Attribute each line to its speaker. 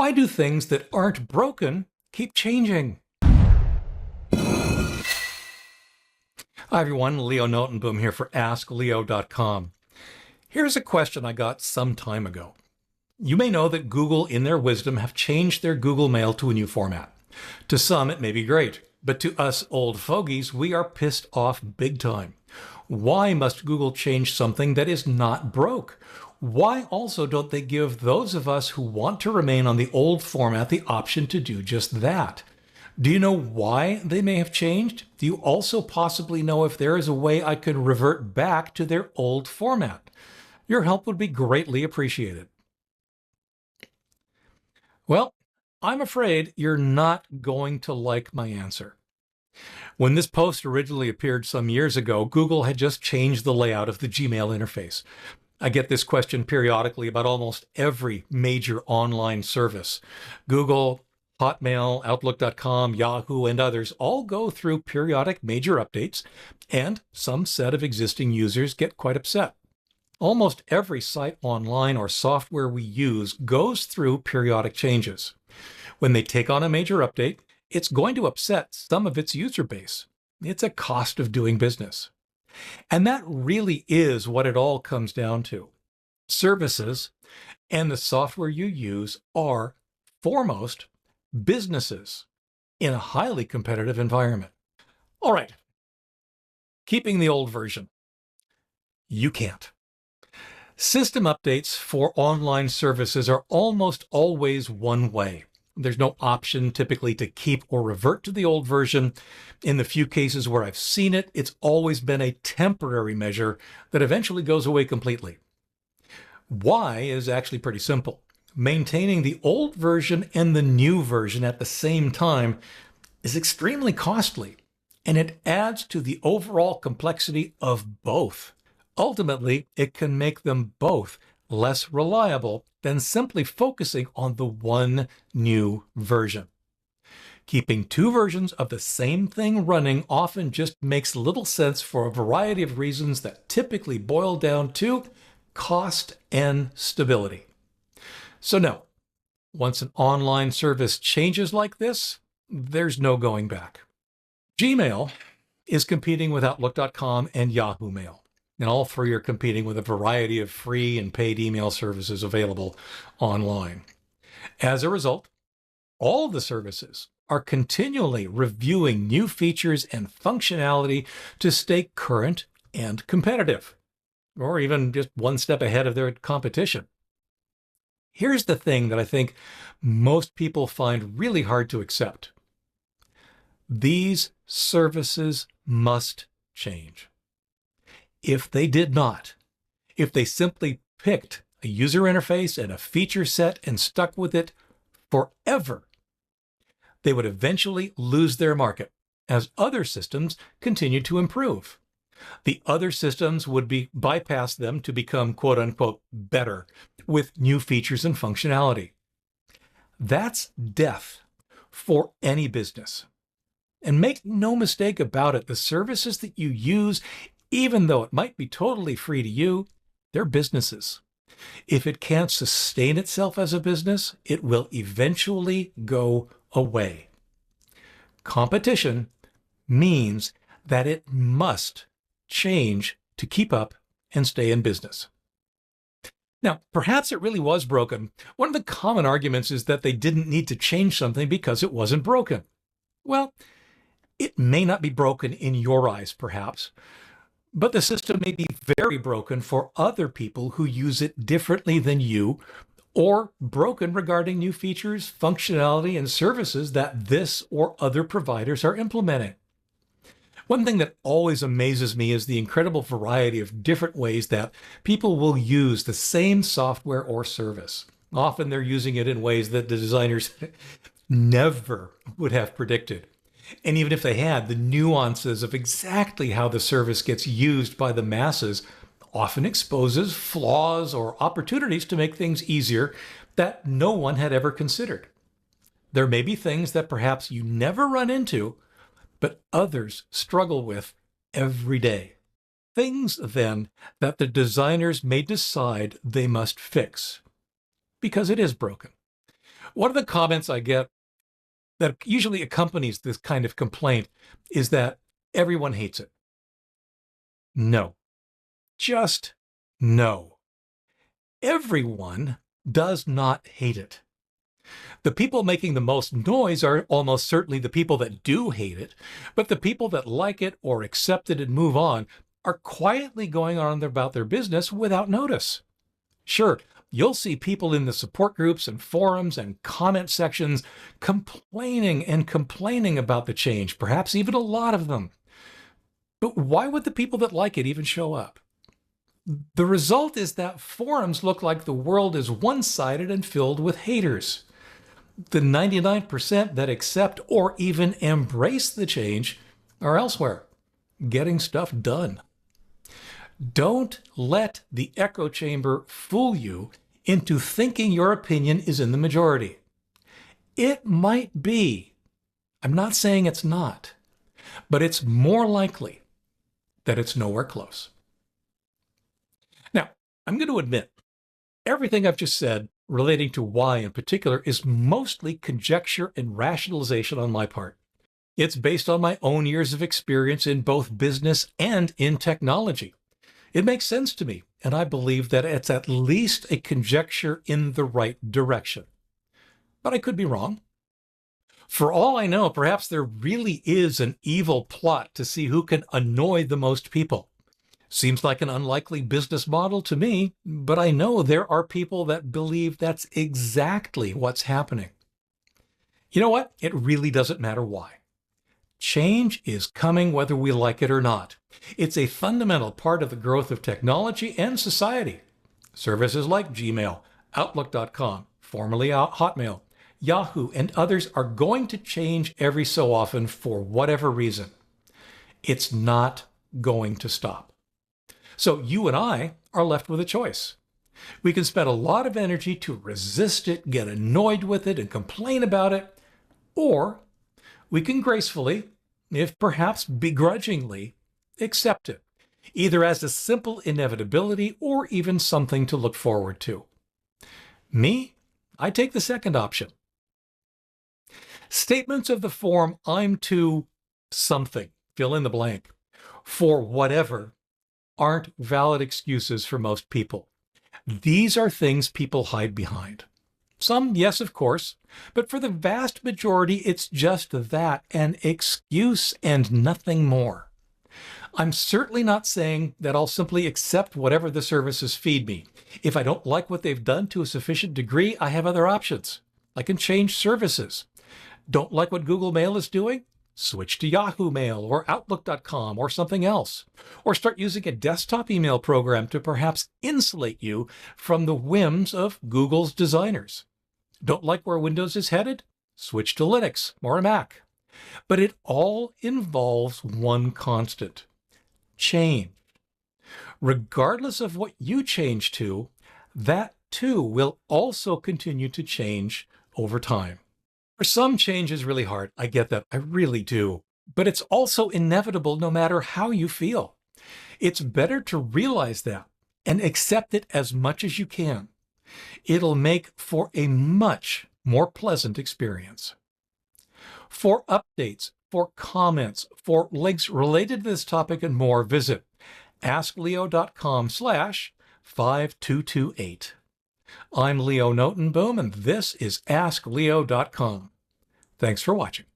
Speaker 1: Why do things that aren't broken keep changing? Hi everyone, Leo Notenboom here for askleo.com. Here's a question I got some time ago. You may know that Google, in their wisdom, have changed their Google Mail to a new format. To some, it may be great, but to us old fogies, we are pissed off big time. Why must Google change something that is not broke? Why also don't they give those of us who want to remain on the old format the option to do just that? Do you know why they may have changed? Do you also possibly know if there is a way I could revert back to their old format? Your help would be greatly appreciated. Well, I'm afraid you're not going to like my answer. When this post originally appeared some years ago, Google had just changed the layout of the Gmail interface. I get this question periodically about almost every major online service. Google, Hotmail, Outlook.com, Yahoo, and others all go through periodic major updates, and some set of existing users get quite upset. Almost every site online or software we use goes through periodic changes. When they take on a major update, it's going to upset some of its user base. It's a cost of doing business. And that really is what it all comes down to. Services and the software you use are, foremost, businesses in a highly competitive environment. All right, keeping the old version. You can't. System updates for online services are almost always one way. There's no option typically to keep or revert to the old version. In the few cases where I've seen it, it's always been a temporary measure that eventually goes away completely. Why is actually pretty simple. Maintaining the old version and the new version at the same time is extremely costly, and it adds to the overall complexity of both. Ultimately, it can make them both less reliable than simply focusing on the one new version. Keeping two versions of the same thing running often just makes little sense for a variety of reasons that typically boil down to cost and stability. So no, once an online service changes like this, there's no going back. Gmail is competing with Outlook.com and Yahoo Mail. And all three are competing with a variety of free and paid email services available online. As a result, all the services are continually reviewing new features and functionality to stay current and competitive, or even just one step ahead of their competition. Here's the thing that I think most people find really hard to accept. These services must change. If they did not, if they simply picked a user interface and a feature set and stuck with it forever, they would eventually lose their market as other systems continue to improve. The other systems would bypass them to become quote unquote better with new features and functionality. That's death for any business. And make no mistake about it, the services that you use, even though it might be totally free to you, they're businesses. If it can't sustain itself as a business, it will eventually go away. Competition means that it must change to keep up and stay in business. Now, perhaps it really was broken. One of the common arguments is that they didn't need to change something because it wasn't broken. Well, it may not be broken in your eyes, perhaps, but the system may be very broken for other people who use it differently than you, or broken regarding new features, functionality, and services that this or other providers are implementing. One thing that always amazes me is the incredible variety of different ways that people will use the same software or service. Often they're using it in ways that the designers never would have predicted. And even if they had, the nuances of exactly how the service gets used by the masses often exposes flaws or opportunities to make things easier that no one had ever considered. There may be things that perhaps you never run into, but others struggle with every day. Things, then, that the designers may decide they must fix, because it is broken. One of the comments I get that usually accompanies this kind of complaint is that everyone hates it. No, just no. Everyone does not hate it. The people making the most noise are almost certainly the people that do hate it, but the people that like it or accept it and move on are quietly going on about their business without notice. Sure, you'll see people in the support groups and forums and comment sections complaining and complaining about the change, perhaps even a lot of them. But why would the people that like it even show up? The result is that forums look like the world is one-sided and filled with haters. The 99% that accept or even embrace the change are elsewhere, getting stuff done. Don't let the echo chamber fool you into thinking your opinion is in the majority. It might be. I'm not saying it's not, but it's more likely that it's nowhere close. Now, I'm going to admit, everything I've just said relating to why in particular is mostly conjecture and rationalization on my part. It's based on my own years of experience in both business and in technology. It makes sense to me, and I believe that it's at least a conjecture in the right direction. But I could be wrong. For all I know, perhaps there really is an evil plot to see who can annoy the most people. Seems like an unlikely business model to me, but I know there are people that believe that's exactly what's happening. You know what? It really doesn't matter why. Change is coming whether we like it or not. It's a fundamental part of the growth of technology and society. Services like Gmail, Outlook.com, formerly Hotmail, Yahoo, and others are going to change every so often for whatever reason. It's not going to stop. So you and I are left with a choice. We can spend a lot of energy to resist it, get annoyed with it, and complain about it, or we can gracefully, if perhaps begrudgingly, accept it, either as a simple inevitability or even something to look forward to. Me, I take the second option. Statements of the form, I'm too something, fill in the blank, for whatever, aren't valid excuses for most people. These are things people hide behind. Some, yes, of course, but for the vast majority, it's just that, an excuse and nothing more. I'm certainly not saying that I'll simply accept whatever the services feed me. If I don't like what they've done to a sufficient degree, I have other options. I can change services. Don't like what Google Mail is doing? Switch to Yahoo Mail or Outlook.com or something else. Or start using a desktop email program to perhaps insulate you from the whims of Google's designers. Don't like where Windows is headed? Switch to Linux or a Mac. But it all involves one constant: change. Regardless of what you change to, that too will also continue to change over time. For some, change is really hard. I get that. I really do. But it's also inevitable no matter how you feel. It's better to realize that and accept it as much as you can. It'll make for a much more pleasant experience. For updates, for comments, for links related to this topic and more, visit askleo.com/5228. I'm Leo Notenboom, and this is askleo.com. Thanks for watching.